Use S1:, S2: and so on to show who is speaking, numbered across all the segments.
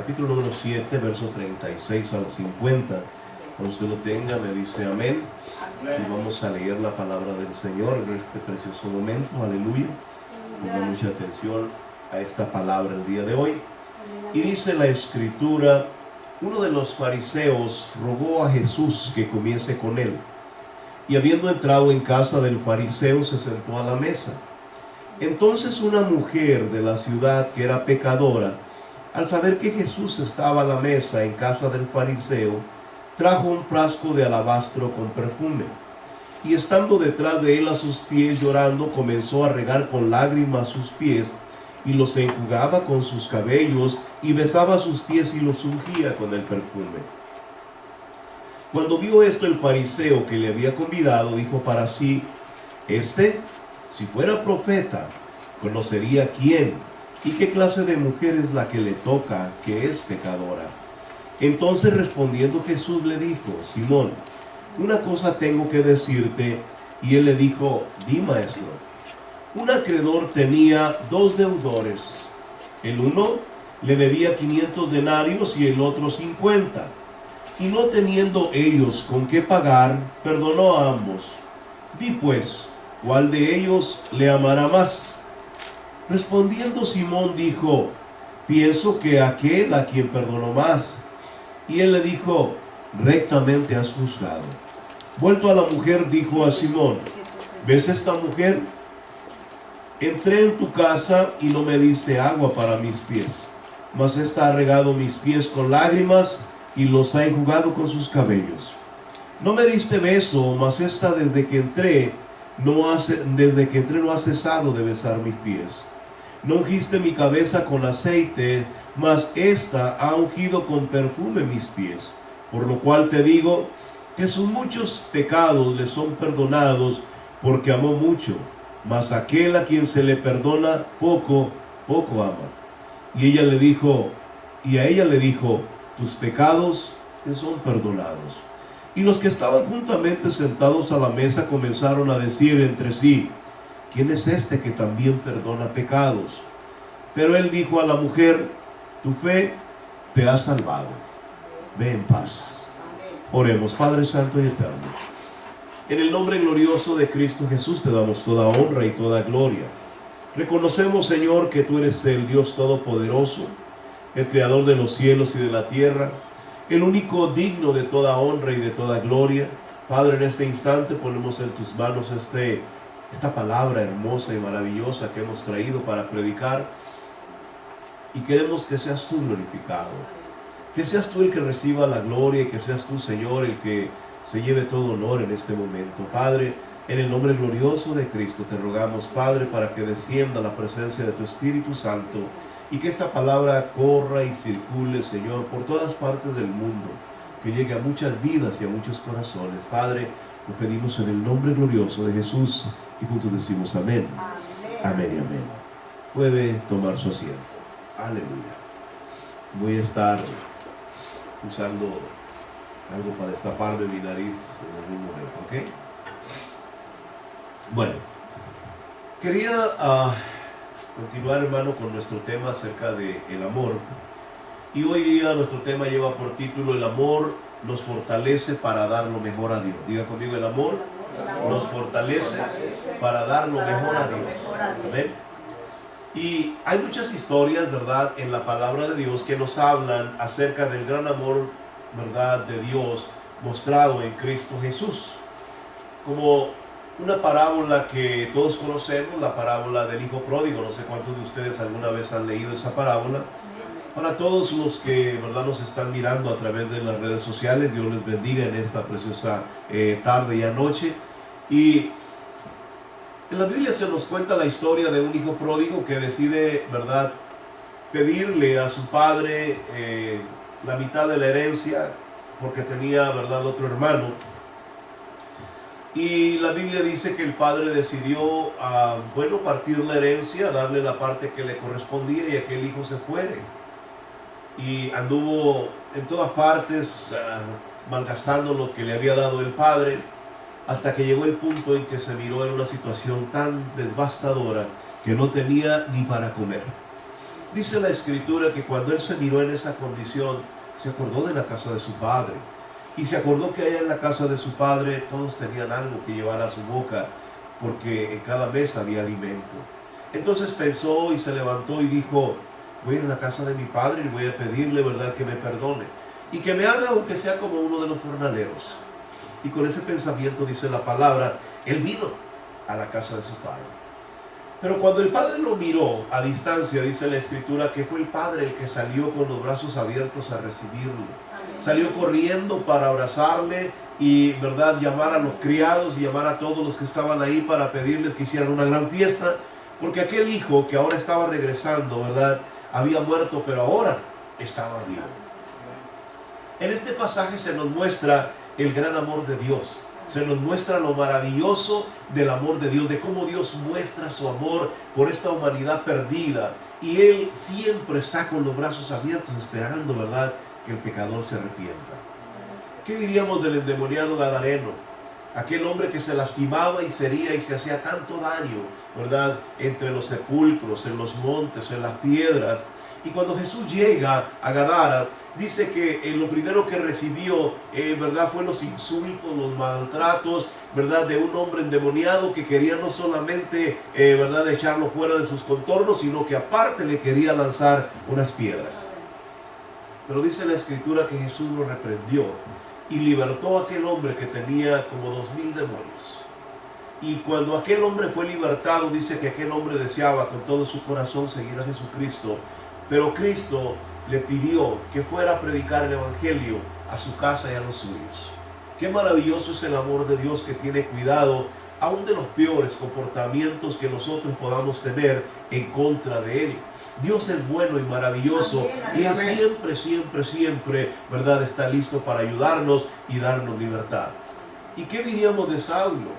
S1: capítulo número 7, verso 36 al 50. Cuando usted lo tenga, me dice amén. Y vamos a leer la palabra del Señor en este precioso momento. Aleluya. Ponga mucha atención a esta palabra el día de hoy. Y dice la Escritura: uno de los fariseos rogó a Jesús que comiese con él. Y habiendo entrado en casa del fariseo, se sentó a la mesa. Entonces una mujer de la ciudad, que era pecadora, al saber que Jesús estaba a la mesa en casa del fariseo, trajo un frasco de alabastro con perfume. Y estando detrás de él a sus pies llorando, comenzó a regar con lágrimas sus pies, y los enjugaba con sus cabellos, y besaba sus pies y los ungía con el perfume. Cuando vio esto el fariseo que le había convidado, dijo para sí: si fuera profeta, conocería quién y qué clase de mujer es la que le toca, que es pecadora. Entonces respondiendo Jesús le dijo: Simón, una cosa tengo que decirte. Y él le dijo: di, maestro. Un acreedor tenía dos deudores. El uno le debía 500 denarios y el otro 50. Y no teniendo ellos con qué pagar, perdonó a ambos. Di pues, ¿cuál de ellos le amará más? Respondiendo Simón dijo: pienso que aquel a quien perdonó más. Y él le dijo: rectamente has juzgado. Vuelto a la mujer, dijo a Simón: ¿ves esta mujer? Entré en tu casa y no me diste agua para mis pies, mas ésta ha regado mis pies con lágrimas y los ha enjugado con sus cabellos. No me diste beso, mas ésta desde que entré no ha cesado de besar mis pies. No ungiste mi cabeza con aceite, mas ésta ha ungido con perfume mis pies. Por lo cual te digo que sus muchos pecados le son perdonados, porque amó mucho. Mas aquel a quien se le perdona poco, poco ama. Y a ella le dijo: tus pecados te son perdonados. Y los que estaban juntamente sentados a la mesa comenzaron a decir entre sí: ¿quién es este que también perdona pecados? Pero él dijo a la mujer: tu fe te ha salvado. Ve en paz. Oremos. Padre santo y eterno, en el nombre glorioso de Cristo Jesús te damos toda honra y toda gloria. Reconocemos, Señor, que tú eres el Dios todopoderoso, el creador de los cielos y de la tierra, el único digno de toda honra y de toda gloria. Padre, en este instante ponemos en tus manos esta palabra hermosa y maravillosa que hemos traído para predicar, y queremos que seas tú glorificado, que seas tú el que reciba la gloria, y que seas tú, Señor, el que se lleve todo honor en este momento. Padre, en el nombre glorioso de Cristo te rogamos, Padre, para que descienda la presencia de tu Espíritu Santo, y que esta palabra corra y circule, Señor, por todas partes del mundo, que llegue a muchas vidas y a muchos corazones. Padre, lo pedimos en el nombre glorioso de Jesús, y juntos decimos amén. Amén y amén. Puede tomar su asiento. Aleluya. Voy a estar usando algo para destaparme mi nariz en algún momento, ¿ok? Bueno, quería continuar, hermano, con nuestro tema acerca del amor. Y hoy día nuestro tema lleva por título: el amor nos fortalece para dar lo mejor a Dios. Diga conmigo: el amor nos fortalece para dar lo mejor a Dios. Amén. Y hay muchas historias, ¿verdad?, en la palabra de Dios que nos hablan acerca del gran amor, ¿verdad?, de Dios mostrado en Cristo Jesús. Como una parábola que todos conocemos, la parábola del hijo pródigo. No sé cuántos de ustedes alguna vez han leído esa parábola. Para todos los que, ¿verdad?, nos están mirando a través de las redes sociales, Dios les bendiga en esta preciosa tarde y noche. Y en la Biblia se nos cuenta la historia de un hijo pródigo que decide, ¿verdad?, pedirle a su padre la mitad de la herencia, porque tenía, ¿verdad?, otro hermano. Y la Biblia dice que el padre decidió, partir la herencia, darle la parte que le correspondía, y aquel hijo se fue. Y anduvo en todas partes malgastando lo que le había dado el padre, hasta que llegó el punto en que se miró en una situación tan devastadora que no tenía ni para comer. Dice la Escritura que cuando él se miró en esa condición, se acordó de la casa de su padre. Y se acordó que allá en la casa de su padre todos tenían algo que llevar a su boca, porque en cada mesa había alimento. Entonces pensó y se levantó y dijo: voy a ir a la casa de mi padre y voy a pedirle, ¿verdad?, que me perdone y que me haga aunque sea como uno de los jornaleros. Y con ese pensamiento, dice la palabra, él vino a la casa de su padre. Pero cuando el padre lo miró a distancia, dice la Escritura que fue el padre el que salió con los brazos abiertos a recibirlo. Salió corriendo para abrazarle y, ¿verdad?, llamar a los criados y llamar a todos los que estaban ahí para pedirles que hicieran una gran fiesta, porque aquel hijo que ahora estaba regresando, ¿verdad?, había muerto, pero ahora estaba vivo. En este pasaje se nos muestra el gran amor de Dios. Se nos muestra lo maravilloso del amor de Dios, de cómo Dios muestra su amor por esta humanidad perdida. Y Él siempre está con los brazos abiertos esperando, ¿verdad?, que el pecador se arrepienta. ¿Qué diríamos del endemoniado gadareno? Aquel hombre que se lastimaba y se hería y se hacía tanto daño, ¿verdad?, entre los sepulcros, en los montes, en las piedras. Y cuando Jesús llega a Gadara, dice que lo primero que recibió, ¿verdad?, fue los insultos, los maltratos, ¿verdad?, de un hombre endemoniado que quería no solamente, ¿verdad?, echarlo fuera de sus contornos, sino que aparte le quería lanzar unas piedras. Pero dice la Escritura que Jesús lo reprendió y libertó a aquel hombre que tenía como 2000 demonios. Y cuando aquel hombre fue libertado, dice que aquel hombre deseaba con todo su corazón seguir a Jesucristo, pero Cristo le pidió que fuera a predicar el Evangelio a su casa y a los suyos. Qué maravilloso es el amor de Dios, que tiene cuidado aún de los peores comportamientos que nosotros podamos tener en contra de Él. Dios es bueno y maravilloso, y Él siempre, siempre, siempre, ¿verdad?, está listo para ayudarnos y darnos libertad. ¿Y qué diríamos de Saulo?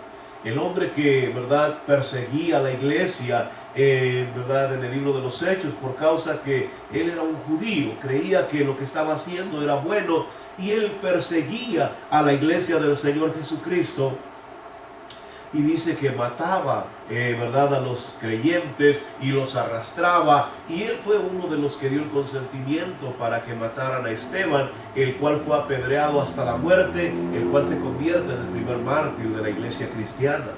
S1: El hombre que, ¿verdad?, perseguía a la iglesia, ¿verdad?, en el libro de los Hechos, por causa que él era un judío, creía que lo que estaba haciendo era bueno, y él perseguía a la iglesia del Señor Jesucristo. Y dice que mataba, ¿verdad?, a los creyentes y los arrastraba. Y él fue uno de los que dio el consentimiento para que mataran a Esteban, el cual fue apedreado hasta la muerte, el cual se convierte en el primer mártir de la iglesia cristiana.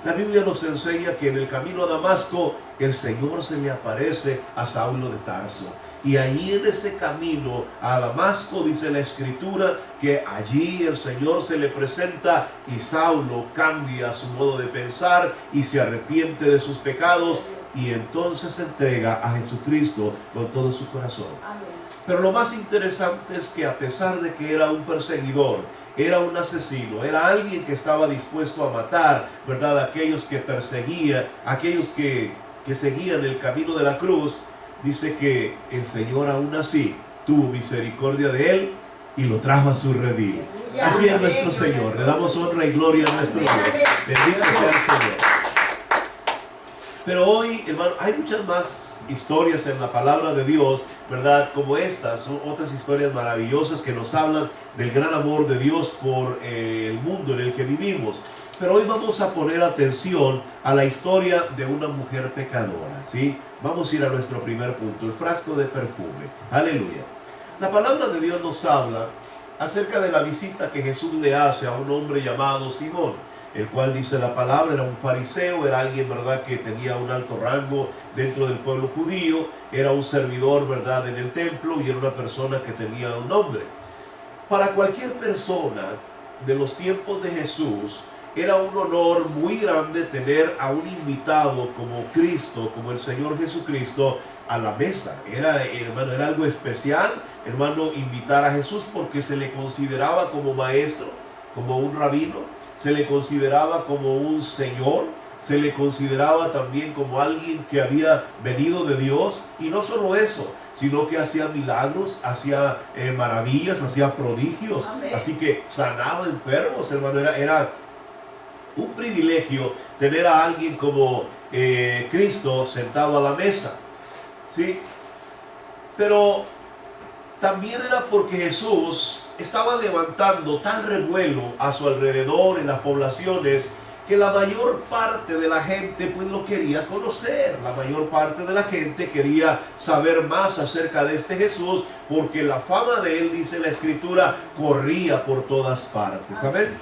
S1: La Biblia nos enseña que en el camino a Damasco el Señor se le aparece a Saulo de Tarso. Y allí en ese camino a Damasco, dice la Escritura, que allí el Señor se le presenta y Saulo cambia su modo de pensar y se arrepiente de sus pecados, y entonces se entrega a Jesucristo con todo su corazón. Amén. Pero lo más interesante es que, a pesar de que era un perseguidor, era un asesino, era alguien que estaba dispuesto a matar, ¿verdad?, a aquellos que perseguía, aquellos que seguían el camino de la cruz, dice que el Señor aún así tuvo misericordia de él y lo trajo a su redil. Así es nuestro Señor. Le damos honra y gloria a nuestro Dios. Bendito sea el Señor. Pero hoy, hermano, hay muchas más historias en la palabra de Dios, ¿verdad?, como estas. Son otras historias maravillosas que nos hablan del gran amor de Dios por el mundo en el que vivimos. Pero hoy vamos a poner atención a la historia de una mujer pecadora, ¿sí? Vamos a ir a nuestro primer punto, el frasco de perfume. Aleluya. La palabra de Dios nos habla acerca de la visita que Jesús le hace a un hombre llamado Simón, el cual, dice la palabra, era un fariseo, era alguien, ¿verdad?, que tenía un alto rango dentro del pueblo judío, era un servidor, ¿verdad?, en el templo, y era una persona que tenía un nombre. Para cualquier persona de los tiempos de Jesús, era un honor muy grande tener a un invitado como Cristo, como el Señor Jesucristo, a la mesa. Era, hermano, era algo especial, hermano, invitar a Jesús, porque se le consideraba como maestro, como un rabino, se le consideraba como un señor, se le consideraba también como alguien que había venido de Dios. Y no solo eso, sino que hacía milagros, hacía maravillas, hacía prodigios. Amén. Así que sanaba enfermos, hermano. Era un privilegio tener a alguien como Cristo sentado a la mesa, ¿sí? Pero también era porque Jesús estaba levantando tal revuelo a su alrededor en las poblaciones, que la mayor parte de la gente pues lo quería conocer. La mayor parte de la gente quería saber más acerca de este Jesús, porque la fama de él, dice la Escritura, corría por todas partes. ¿Saben?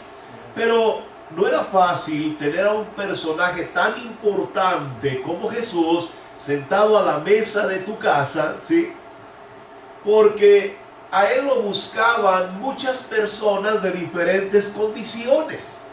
S1: Pero no era fácil tener a un personaje tan importante como Jesús sentado a la mesa de tu casa, ¿sí? Porque a él lo buscaban muchas personas de diferentes condiciones.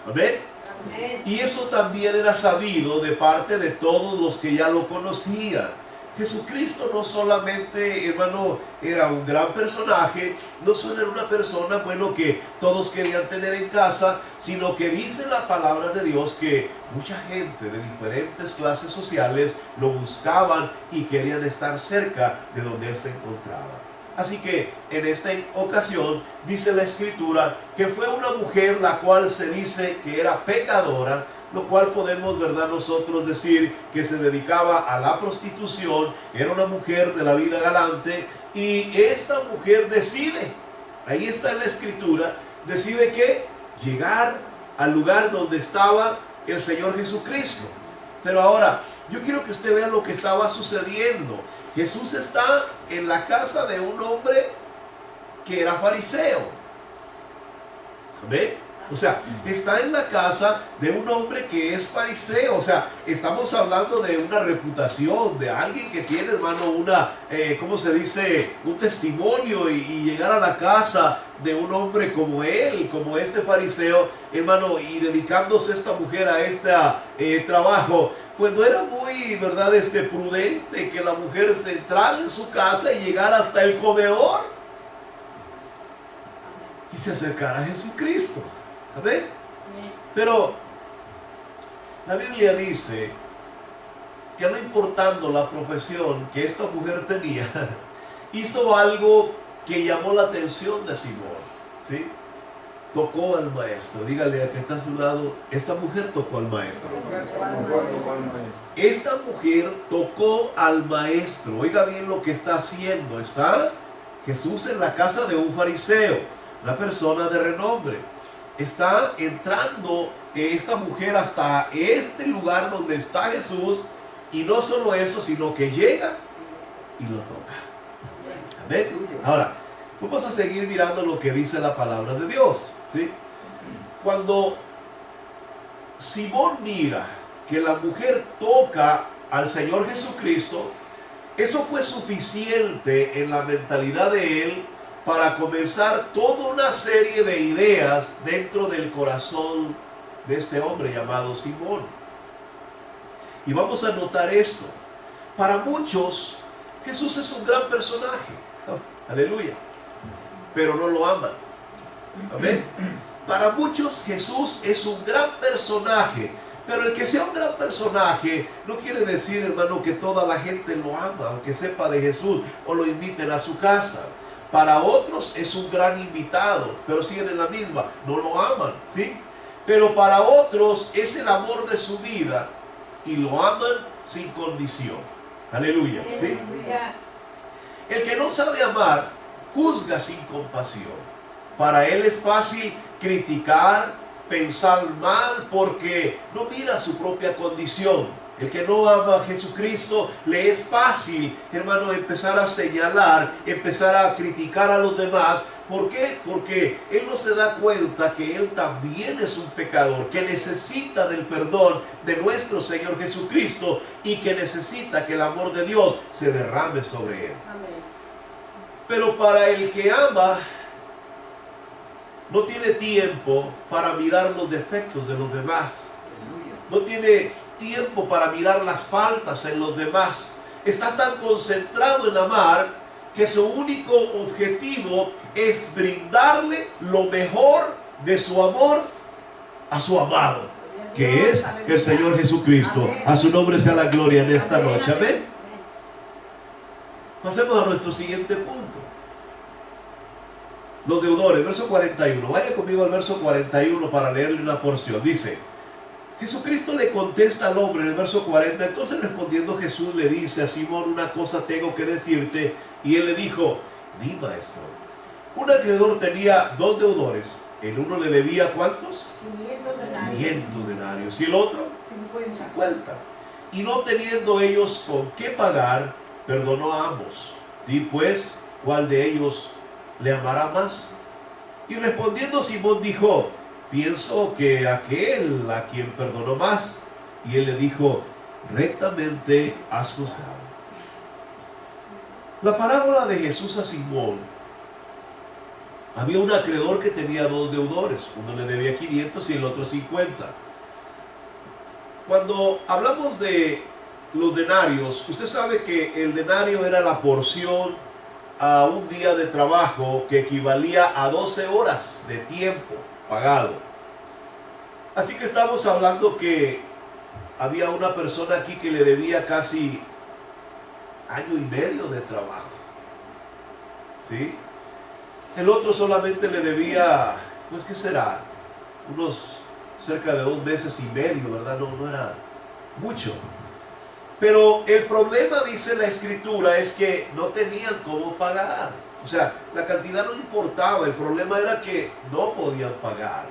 S1: ¿Amén? Amén. Y eso también era sabido de parte de todos los que ya lo conocían. Jesucristo no solamente, hermano, era un gran personaje, no solo era una persona, bueno, que todos querían tener en casa, sino que dice la palabra de Dios que mucha gente de diferentes clases sociales lo buscaban y querían estar cerca de donde él se encontraba. Así que en esta ocasión dice la Escritura que fue una mujer la cual se dice que era pecadora, lo cual podemos, ¿verdad?, nosotros decir que se dedicaba a la prostitución. Era una mujer de la vida galante, y esta mujer decide, ahí está en la Escritura, decide que llegar al lugar donde estaba el Señor Jesucristo. Pero ahora, yo quiero que usted vea lo que estaba sucediendo. Jesús está en la casa de un hombre que era fariseo. ¿Ve? O sea, está en la casa de un hombre que es fariseo. O sea, estamos hablando de una reputación, de alguien que tiene, hermano, una, ¿cómo se dice? Un testimonio, y llegar a la casa de un hombre como él, como este fariseo, hermano, y dedicándose esta mujer a este trabajo, pues no era muy, ¿verdad?, prudente que la mujer se entrara en su casa y llegara hasta el comedor y se acercara a Jesucristo. ¿Amén? Pero la Biblia dice que, no importando la profesión que esta mujer tenía, hizo algo que llamó la atención de Simón, ¿sí? Tocó al maestro. Dígale al que está a su lado: esta mujer tocó al maestro. Esta mujer tocó al maestro. Oiga bien lo que está haciendo. Está Jesús en la casa de un fariseo, una persona de renombre. Está entrando esta mujer hasta este lugar donde está Jesús, y no solo eso, sino que llega y lo toca. Amén. Ahora, vamos a seguir mirando lo que dice la palabra de Dios, ¿sí? Cuando Simón mira que la mujer toca al Señor Jesucristo, eso fue suficiente en la mentalidad de él para comenzar toda una serie de ideas dentro del corazón de este hombre llamado Simón. Y vamos a notar esto: para muchos Jesús es un gran personaje, aleluya, pero no lo aman. Amén. Para muchos Jesús es un gran personaje, pero el que sea un gran personaje no quiere decir, hermano, que toda la gente lo ama, aunque sepa de Jesús o lo inviten a su casa. Para otros es un gran invitado, pero siguen en la misma, no lo aman, ¿sí? Pero para otros es el amor de su vida y lo aman sin condición. Aleluya, ¿sí? El que no sabe amar juzga sin compasión. Para él es fácil criticar, pensar mal, porque no mira su propia condición. El que no ama a Jesucristo, le es fácil, hermano, empezar a señalar, empezar a criticar a los demás. ¿Por qué? Porque él no se da cuenta que él también es un pecador, que necesita del perdón de nuestro Señor Jesucristo, y que necesita que el amor de Dios se derrame sobre él. Amén. Pero para el que ama, no tiene tiempo para mirar los defectos de los demás. No tiene tiempo para mirar las faltas en los demás. Está tan concentrado en amar que su único objetivo es brindarle lo mejor de su amor a su amado, que es el Señor Jesucristo. A su nombre sea la gloria en esta noche. Amén. Pasemos a nuestro siguiente punto: los deudores. Verso 41. Vaya conmigo al verso 41 para leerle una porción. Dice: Jesucristo le contesta al hombre en el verso 40. Entonces, respondiendo Jesús, le dice a Simón: una cosa tengo que decirte. Y él le dijo: di, maestro. Un acreedor tenía dos deudores. El uno le debía ¿cuántos?
S2: 500 denarios.
S1: 500 denarios. ¿Y el otro?
S2: 50.
S1: 50. Y no teniendo ellos con qué pagar, perdonó a ambos. Di pues, ¿cuál de ellos le amará más? Y respondiendo Simón dijo, pienso que aquel a quien perdonó más. Y él le dijo, rectamente has juzgado. La parábola de Jesús a Simón. Había un acreedor que tenía dos deudores. Uno le debía 500 y el otro 50. Cuando hablamos de los denarios, usted sabe que el denario era la porción a un día de trabajo que equivalía a 12 horas de tiempo pagado. Así que estamos hablando que había una persona aquí que le debía casi año y medio de trabajo. ¿Sí? El otro solamente le debía, pues ¿qué será? Unos cerca de 2 meses y medio, ¿verdad? No era mucho. Pero el problema, dice la Escritura, es que no tenían cómo pagar. O sea, la cantidad no importaba, el problema era que no podían pagar.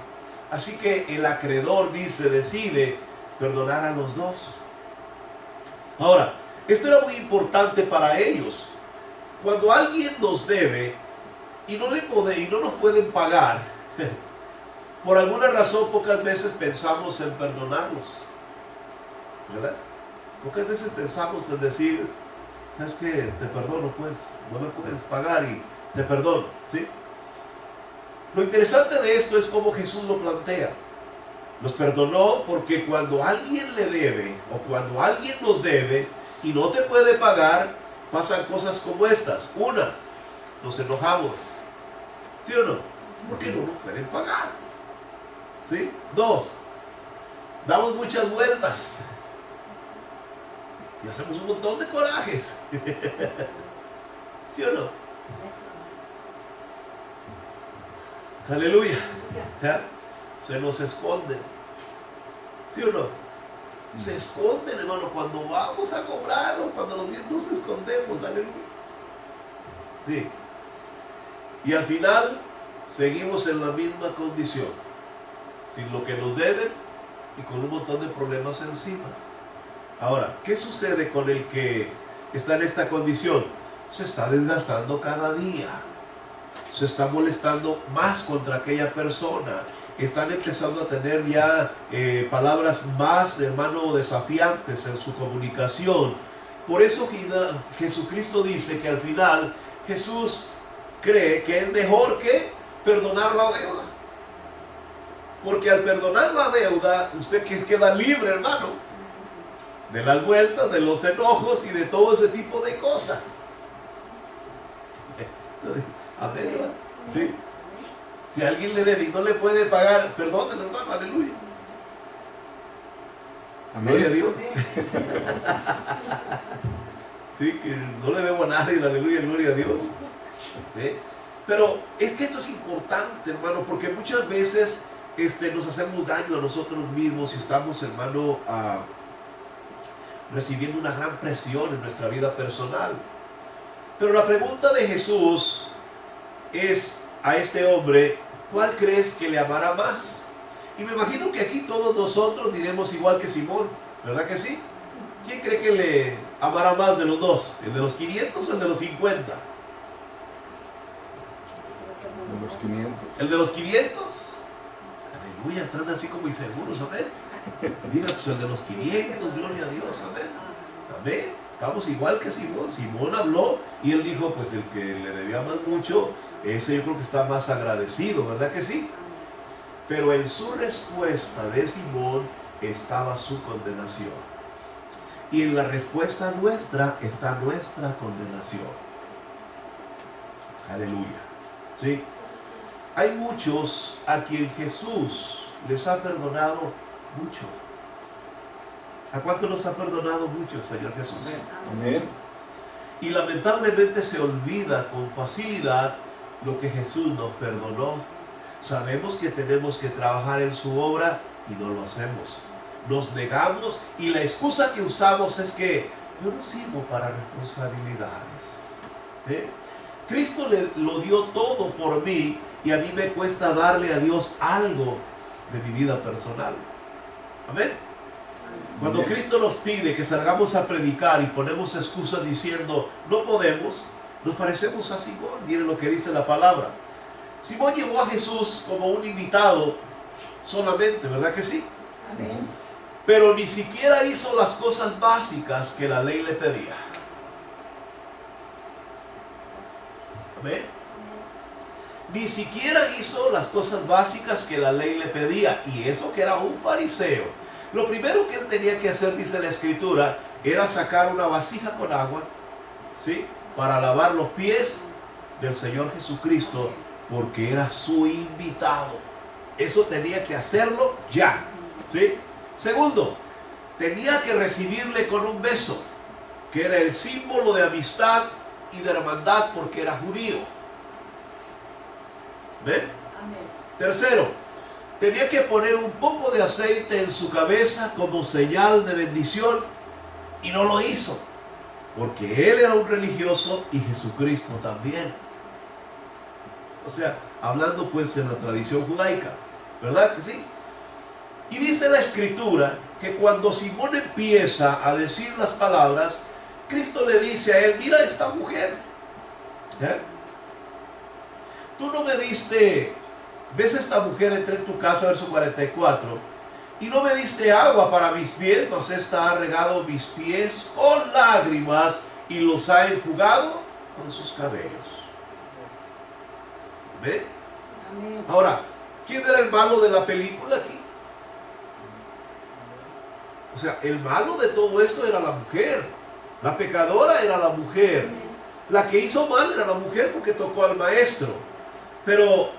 S1: Así que el acreedor, dice, decide perdonar a los dos. Ahora, esto era muy importante para ellos. Cuando alguien nos debe y no nos pueden pagar, por alguna razón pocas veces pensamos en perdonarlos, ¿verdad? Pocas veces pensamos en decir, es que te perdono, pues no me puedes pagar y te perdono, ¿sí? Lo interesante de esto es cómo Jesús lo plantea. Nos perdonó porque cuando alguien le debe o cuando alguien nos debe y no te puede pagar, pasan cosas como estas. Una, nos enojamos, ¿sí o no? Porque no nos pueden pagar, ¿sí? Dos, damos muchas vueltas y hacemos un montón de corajes, ¿sí o no? Aleluya. ¿Ya? Se nos esconden, ¿sí o no? Se esconden, hermano, cuando vamos a cobrar o cuando nos escondemos, aleluya. Sí. Y al final seguimos en la misma condición, sin lo que nos deben y con un montón de problemas encima. Ahora, ¿qué sucede con el que está en esta condición? Se está desgastando cada día, se está molestando más contra aquella persona, están empezando a tener ya palabras más, hermano, desafiantes en su comunicación. Por eso Jesucristo dice que al final Jesús cree que es mejor que perdonar la deuda, porque al perdonar la deuda usted queda libre, hermano, de las vueltas, de los enojos y de todo ese tipo de cosas. Amén, ¿verdad? Sí. Si alguien le debe y no le puede pagar, perdónenle, hermano, aleluya. Amén. Gloria a Dios. Sí, que no le debo a nadie, aleluya, gloria a Dios. Pero es que esto es importante, hermano, porque muchas veces nos hacemos daño a nosotros mismos y estamos, hermano, recibiendo una gran presión en nuestra vida personal. Pero la pregunta de Jesús es a este hombre, ¿cuál crees que le amará más? Y me imagino que aquí todos nosotros diremos igual que Simón, ¿verdad que sí? ¿Quién cree que le amará más de los dos? ¿El de los 500 o el de los 50?
S3: De los 500.
S1: ¿El de los 500? Aleluya, están así como inseguros, amén. Diga, pues el de los 500, gloria a Dios, amén. Amén. Estamos igual que Simón. Simón habló y él dijo, pues el que le debía más mucho, ese yo creo que está más agradecido, ¿verdad que sí? Pero en su respuesta de Simón estaba su condenación. Y en la respuesta nuestra está nuestra condenación. Aleluya. ¿Sí? Hay muchos a quien Jesús les ha perdonado mucho. ¿A cuánto nos ha perdonado mucho el Señor Jesús?
S3: Amén.
S1: Y lamentablemente se olvida con facilidad lo que Jesús nos perdonó. Sabemos que tenemos que trabajar en su obra y no lo hacemos. Nos negamos y la excusa que usamos es que yo no sirvo para responsabilidades. Cristo lo dio todo por mí y a mí me cuesta darle a Dios algo de mi vida personal. Amén. Cuando Cristo nos pide que salgamos a predicar y ponemos excusas diciendo no podemos, nos parecemos a Simón. Miren lo que dice la palabra. Simón llevó a Jesús como un invitado solamente, ¿verdad que sí?
S2: Amén.
S1: Pero ni siquiera hizo las cosas básicas que la ley le pedía. Amén. Ni siquiera hizo las cosas básicas que la ley le pedía. Y eso que era un fariseo. Lo primero que él tenía que hacer, dice la Escritura, era sacar una vasija con agua, ¿sí?, para lavar los pies del Señor Jesucristo, porque era su invitado. Eso tenía que hacerlo ya, ¿sí? Segundo, tenía que recibirle con un beso, que era el símbolo de amistad y de hermandad, porque era judío. ¿Ven?
S2: Amén.
S1: Tercero, tenía que poner un poco de aceite en su cabeza como señal de bendición, y no lo hizo, porque él era un religioso y Jesucristo también. O sea, hablando pues en la tradición judaica, ¿verdad que sí? Y dice la Escritura que cuando Simón empieza a decir las palabras, Cristo le dice a él, mira esta mujer. Tú no me diste, ves esta mujer, entré en tu casa, verso 44, y no me diste agua para mis pies, mas esta ha regado mis pies con lágrimas y los ha enjugado con sus cabellos. ¿Ve?
S2: Amén.
S1: Ahora, ¿quién era el malo de la película aquí? O sea, el malo de todo esto era la mujer. La pecadora era la mujer. La que hizo mal era la mujer porque tocó al maestro. Pero,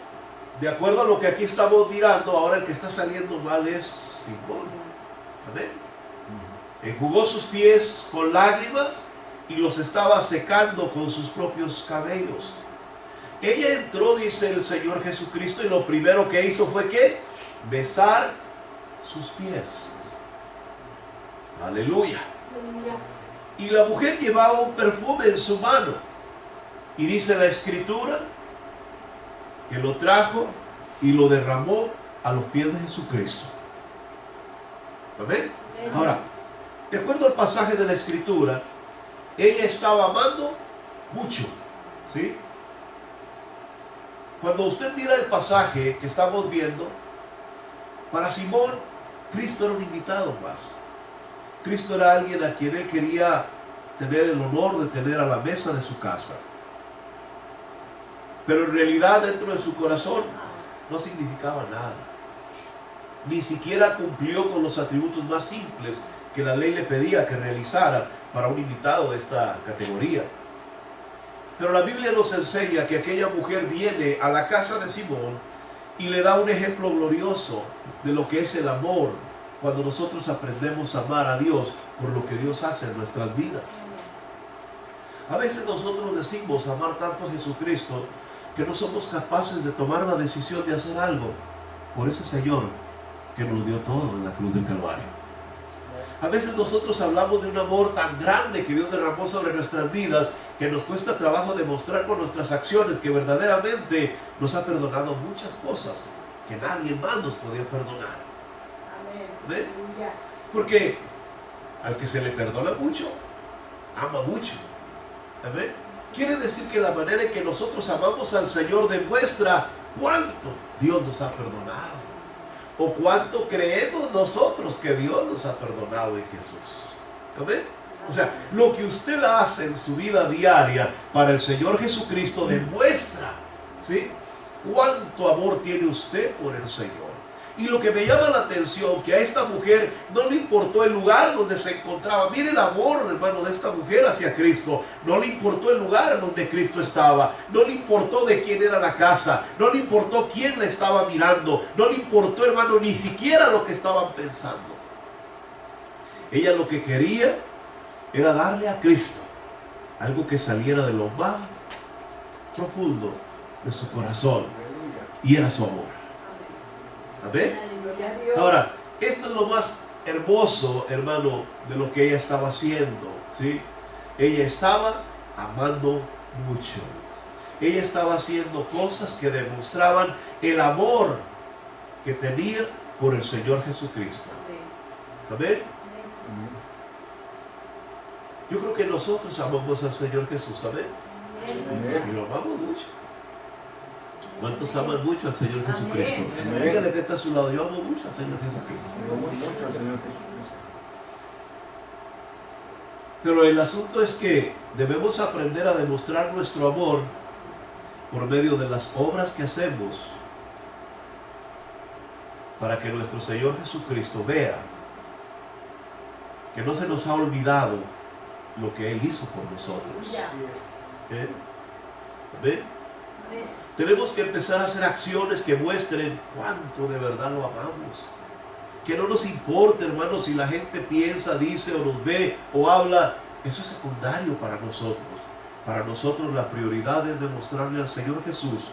S1: de acuerdo a lo que aquí estamos mirando, ahora el que está saliendo mal es Simón. Amén. Enjugó sus pies con lágrimas y los estaba secando con sus propios cabellos. Ella entró, dice el Señor Jesucristo, y lo primero que hizo fue ¿qué? Besar sus pies. Aleluya.
S2: Aleluya.
S1: Y la mujer llevaba un perfume en su mano. Y dice la Escritura que lo trajo y lo derramó a los pies de Jesucristo. Amén. Ahora, de acuerdo al pasaje de la Escritura, ella estaba amando mucho, ¿sí? Cuando usted mira el pasaje que estamos viendo, para Simón, Cristo era un invitado más. Cristo era alguien a quien él quería tener el honor de tener a la mesa de su casa. Pero en realidad dentro de su corazón no significaba nada. Ni siquiera cumplió con los atributos más simples que la ley le pedía que realizara para un invitado de esta categoría. Pero la Biblia nos enseña que aquella mujer viene a la casa de Simón y le da un ejemplo glorioso de lo que es el amor cuando nosotros aprendemos a amar a Dios por lo que Dios hace en nuestras vidas. A veces nosotros decimos amar tanto a Jesucristo que no somos capaces de tomar la decisión de hacer algo por ese Señor que nos dio todo en la cruz del Calvario. A veces nosotros hablamos de un amor tan grande que Dios derramó sobre nuestras vidas que nos cuesta trabajo demostrar con nuestras acciones que verdaderamente nos ha perdonado muchas cosas que nadie más nos podía perdonar.
S2: Amén.
S1: ¿Ven? Porque al que se le perdona mucho, ama mucho. ¿Amén? Quiere decir que la manera en que nosotros amamos al Señor demuestra cuánto Dios nos ha perdonado. O cuánto creemos nosotros que Dios nos ha perdonado en Jesús. ¿Amén? O sea, lo que usted hace en su vida diaria para el Señor Jesucristo demuestra, ¿sí?, cuánto amor tiene usted por el Señor. Y lo que me llama la atención, que a esta mujer no le importó el lugar donde se encontraba. Mire el amor, hermano, de esta mujer hacia Cristo. No le importó el lugar donde Cristo estaba. No le importó de quién era la casa. No le importó quién la estaba mirando. No le importó, hermano, ni siquiera lo que estaban pensando. Ella lo que quería era darle a Cristo algo que saliera de lo más profundo de su corazón. Y era su amor. ¿Amén? Ahora, esto es lo más hermoso, hermano, de lo que ella estaba haciendo, ¿sí? Ella estaba amando mucho. ella estaba haciendo cosas que demostraban el amor que tenía por el Señor Jesucristo. Amén. Yo creo que nosotros amamos al Señor Jesús, amén. Y lo amamos mucho. ¿Cuántos aman mucho al Señor Jesucristo? Dígale que está a su lado, yo amo mucho al Señor Jesucristo. Pero el asunto es que debemos aprender a demostrar nuestro amor por medio de las obras que hacemos para que nuestro Señor Jesucristo vea que no se nos ha olvidado lo que Él hizo por nosotros. ¿Eh? ¿Ven? Tenemos que empezar a hacer acciones que muestren cuánto de verdad lo amamos. Que no nos importe, hermanos, si la gente piensa, dice o nos ve o habla. Eso es secundario para nosotros. Para nosotros la prioridad es demostrarle al Señor Jesús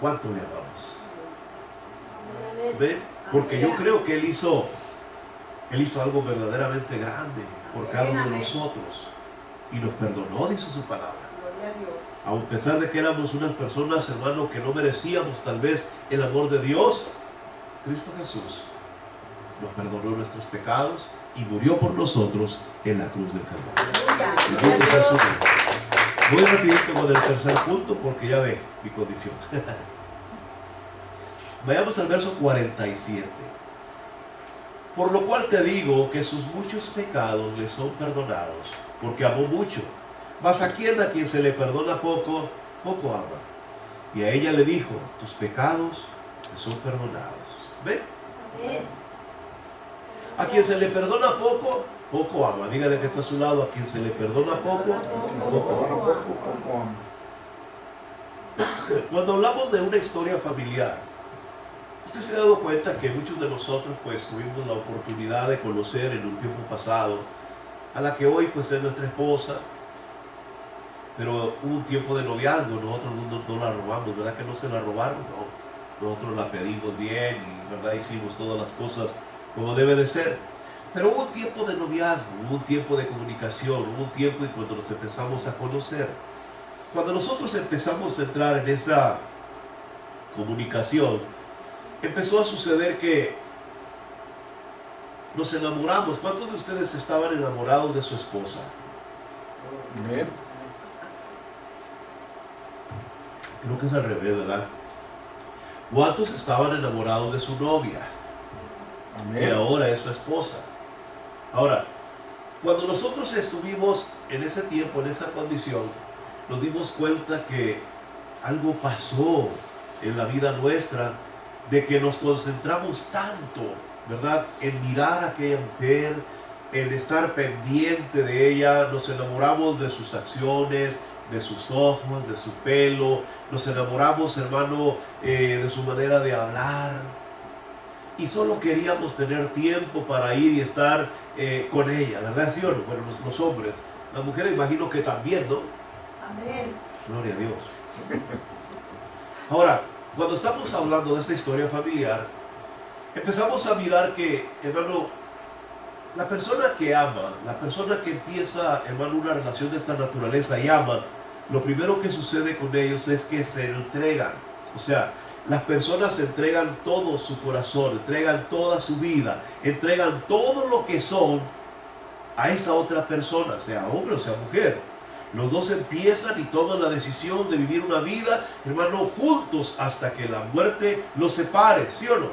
S1: cuánto le amamos. ¿Ven? Porque yo creo que Él hizo algo verdaderamente grande por cada uno de nosotros. Y nos perdonó, dice su palabra. A pesar de que éramos unas personas, hermano, que no merecíamos tal vez el amor de Dios, Cristo Jesús nos perdonó nuestros pecados y murió por nosotros en la cruz del Calvario. Voy rapidito con el tercer punto porque ya ve mi condición. Vayamos al verso 47. Por lo cual te digo que sus muchos pecados le son perdonados, porque amó mucho. Mas a quien se le perdona poco, poco ama. Y a ella le dijo, tus pecados le son perdonados. ¿Ven? A quien se le perdona poco, poco ama. Dígale que está a su lado, a quien se le perdona poco, poco ama. Cuando hablamos de una historia familiar, usted se ha dado cuenta que muchos de nosotros pues tuvimos la oportunidad de conocer en un tiempo pasado a la que hoy pues es nuestra esposa, pero hubo un tiempo de noviazgo, nosotros no la robamos, ¿verdad que no se la robaron? No, nosotros la pedimos bien y ¿verdad? Hicimos todas las cosas como debe de ser. Pero hubo un tiempo de noviazgo, hubo un tiempo de comunicación, hubo un tiempo en cuando nos empezamos a conocer. Cuando nosotros empezamos a entrar en esa comunicación, empezó a suceder que nos enamoramos. ¿Cuántos de ustedes estaban enamorados de su esposa?
S3: Amén.
S1: Creo que es al revés, ¿verdad? ¿Cuántos estaban enamorados de su novia?
S3: Amén.
S1: Que ahora es su esposa. Ahora, cuando nosotros estuvimos en ese tiempo, en esa condición, nos dimos cuenta que algo pasó en la vida nuestra, de que nos concentramos tanto, ¿verdad?, en mirar a aquella mujer, en estar pendiente de ella. Nos enamoramos de sus acciones, de sus ojos, de su pelo. Nos enamoramos, hermano, de su manera de hablar. Y solo queríamos tener tiempo para ir y estar con ella, ¿verdad? ¿Sí o no? Bueno, los hombres. Las mujeres imagino que también, ¿no?
S2: Amén.
S1: Gloria a Dios. Ahora, cuando estamos hablando de esta historia familiar, empezamos a mirar que, hermano, la persona que ama, la persona que empieza, hermano, una relación de esta naturaleza y ama, lo primero que sucede con ellos es que se entregan. O sea, las personas entregan todo su corazón, entregan toda su vida, entregan todo lo que son a esa otra persona, sea hombre o sea mujer. Los dos empiezan y toman la decisión de vivir una vida, hermano, juntos hasta que la muerte los separe, ¿sí o no?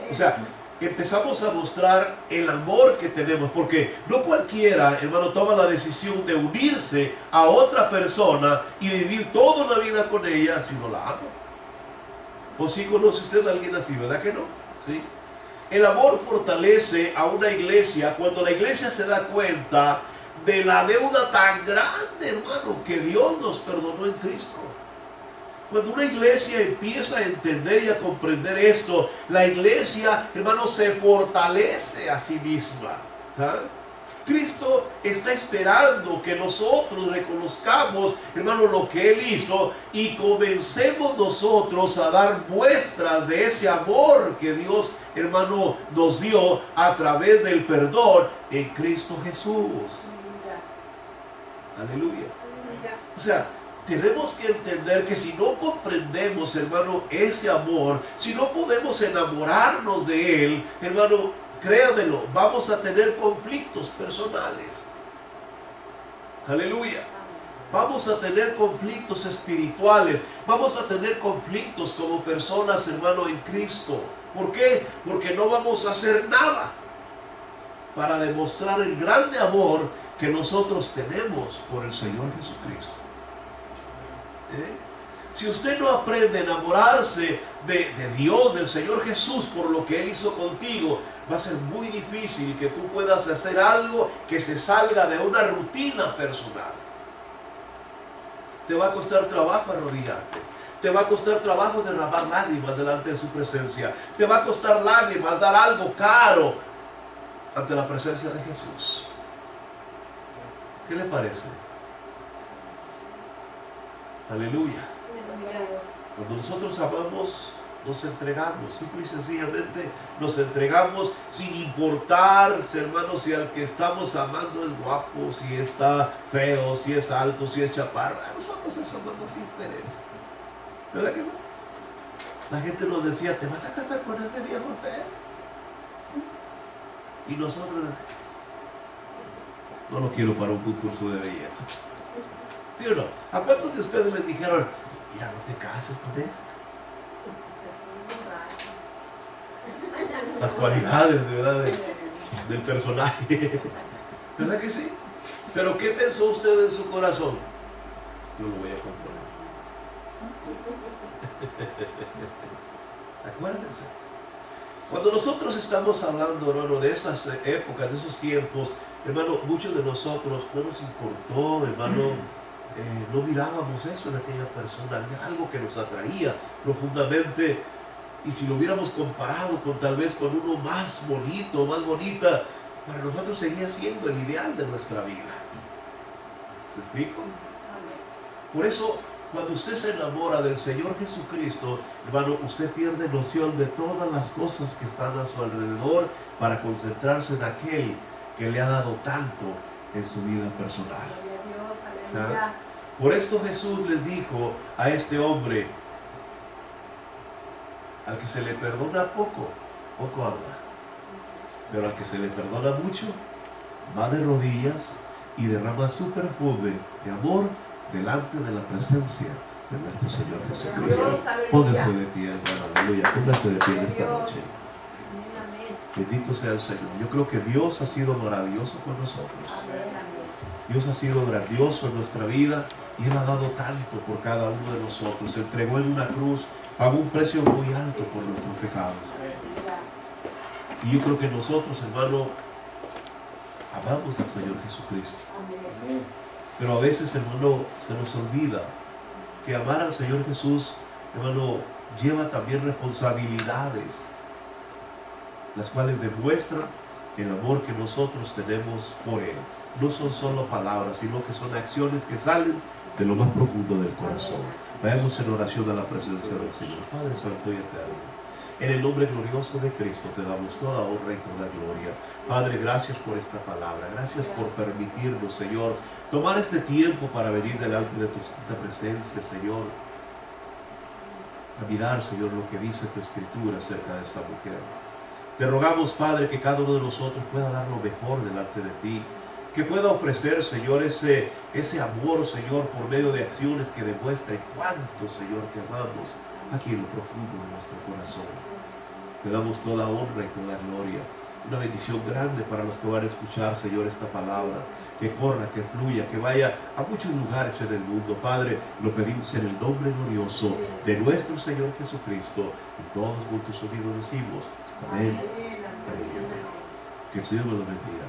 S1: O sea, empezamos a mostrar el amor que tenemos, porque no cualquiera, hermano, toma la decisión de unirse a otra persona y vivir toda una vida con ella si no la ama. ¿O sí conoce usted a alguien así, verdad que no? ¿Sí? El amor fortalece a una iglesia cuando la iglesia se da cuenta de la deuda tan grande, hermano, que Dios nos perdonó en Cristo. Cuando una iglesia empieza a entender y a comprender esto, la iglesia, hermano, se fortalece a sí misma. ¿Ah? Cristo está esperando que nosotros reconozcamos, hermano, lo que Él hizo y comencemos nosotros a dar muestras de ese amor que Dios, hermano, nos dio a través del perdón en Cristo Jesús. Aleluya. O sea, tenemos que entender que si no comprendemos, hermano, ese amor, si no podemos enamorarnos de Él, hermano, créamelo, vamos a tener conflictos personales. Aleluya. Vamos a tener conflictos espirituales, vamos a tener conflictos como personas, hermano, en Cristo. ¿Por qué? Porque no vamos a hacer nada para demostrar el grande amor que nosotros tenemos por el Señor Jesucristo. Si usted no aprende a enamorarse de Dios, del Señor Jesús, por lo que Él hizo contigo, va a ser muy difícil que tú puedas hacer algo que se salga de una rutina personal. Te va a costar trabajo arrodillarte. Te va a costar trabajo derramar lágrimas delante de su presencia. Te va a costar lágrimas dar algo caro ante la presencia de Jesús. ¿Qué le parece? Aleluya. Cuando nosotros amamos, nos entregamos, simple y sencillamente nos entregamos sin importar, hermanos, si al que estamos amando es guapo, si está feo, si es alto, si es chaparro. A nosotros eso no nos interesa. ¿Verdad que no? La gente nos decía, ¿te vas a casar con ese viejo feo? Y nosotros, no lo quiero para un concurso de belleza. ¿Sí o no? ¿A cuántos de ustedes les dijeron, mira, no te cases con ese? Las cualidades, ¿verdad? Del personaje. ¿Verdad que sí? Pero ¿qué pensó usted en su corazón? Yo lo voy a componer. Acuérdense. Cuando nosotros estamos hablando, hermano, de esas épocas, de esos tiempos, hermano, muchos de nosotros no nos importó, hermano, no mirábamos eso en aquella persona, había algo que nos atraía profundamente. Y si lo hubiéramos comparado con tal vez con uno más bonito, más bonita, para nosotros seguía siendo el ideal de nuestra vida. ¿Me explico? Por eso, cuando usted se enamora del Señor Jesucristo, hermano, usted pierde noción de todas las cosas que están a su alrededor para concentrarse en aquel que le ha dado tanto en su vida personal. ¿Ah? Por esto Jesús le dijo a este hombre, al que se le perdona poco, poco ama. Pero al que se le perdona mucho, va de rodillas y derrama su perfume de amor delante de la presencia de nuestro Señor Jesucristo. Póngase de pie, hermano, aleluya. Póngase de pie esta noche. Bendito sea el Señor. Yo creo que Dios ha sido maravilloso con nosotros. Dios ha sido grandioso en nuestra vida y Él ha dado tanto por cada uno de nosotros. Se entregó en una cruz, pagó un precio muy alto por nuestros pecados. Y yo creo que nosotros, hermano, amamos al Señor Jesucristo. Pero a veces, hermano, se nos olvida que amar al Señor Jesús, hermano, lleva también responsabilidades, las cuales demuestran el amor que nosotros tenemos por Él. No son solo palabras, sino que son acciones que salen de lo más profundo del corazón. Vayamos en oración a la presencia del Señor. Padre Santo y Eterno, en el nombre glorioso de Cristo te damos toda honra y toda gloria. Padre, gracias por esta palabra. Gracias por permitirnos, Señor, tomar este tiempo para venir delante de tu santa presencia, Señor, a mirar, Señor, lo que dice tu Escritura acerca de esta mujer. Te rogamos, Padre, que cada uno de nosotros pueda dar lo mejor delante de ti, que pueda ofrecer, Señor, ese amor, Señor, por medio de acciones que demuestren cuánto, Señor, te amamos aquí en lo profundo de nuestro corazón. Te damos toda honra y toda gloria. Una bendición grande para los que van a escuchar, Señor, esta palabra. Que corra, que fluya, que vaya a muchos lugares en el mundo. Padre, lo pedimos en el nombre glorioso de nuestro Señor Jesucristo. Y todos juntos unidos decimos, amén, amén y amén. Que el Señor me lo bendiga.